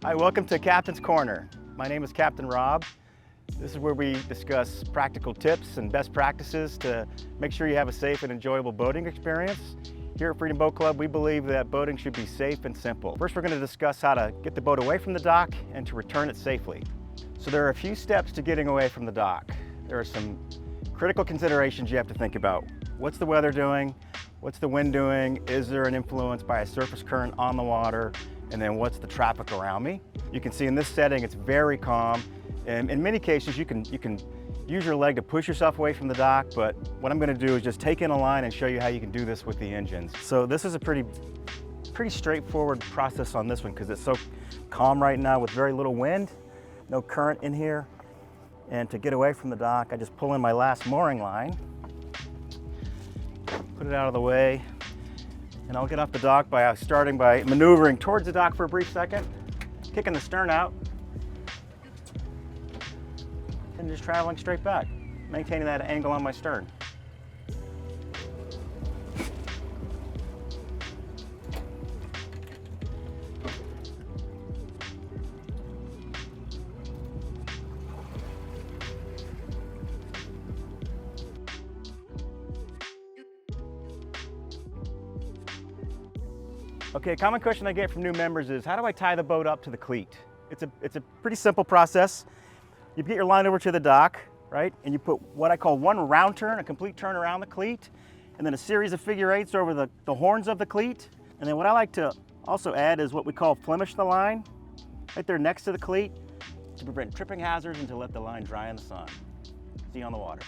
Hi, welcome to Captain's Corner. My name is Captain Rob. This is where we discuss practical tips and best practices to make sure you have a safe and enjoyable boating experience. Here at Freedom Boat Club, we believe that boating should be safe and simple. First, we're going to discuss how to get the boat away from the dock and to return it safely. So there are a few steps to getting away from the dock. There are some critical considerations you have to think about. What's the weather doing? What's the wind doing? Is there an influence by a surface current on the water? And then what's the traffic around me? You can see in this setting, it's very calm. And in many cases, you can use your leg to push yourself away from the dock, but what I'm gonna do is just take in a line and show you how you can do this with the engines. So this is a pretty straightforward process on this one because it's so calm right now with very little wind, no current in here. And to get away from the dock, I just pull in my last mooring line, put it out of the way, and I'll get off the dock by starting by maneuvering towards the dock for a brief second, kicking the stern out, and just traveling straight back, maintaining that angle on my stern. Okay, a common question I get from new members is, how do I tie the boat up to the cleat? It's a pretty simple process. You get your line over to the dock, right? And you put what I call one round turn, a complete turn around the cleat, and then a series of figure eights over the horns of the cleat. And then what I like to also add is what we call flemish the line, right there next to the cleat, to prevent tripping hazards and to let the line dry in the sun. See you on the water.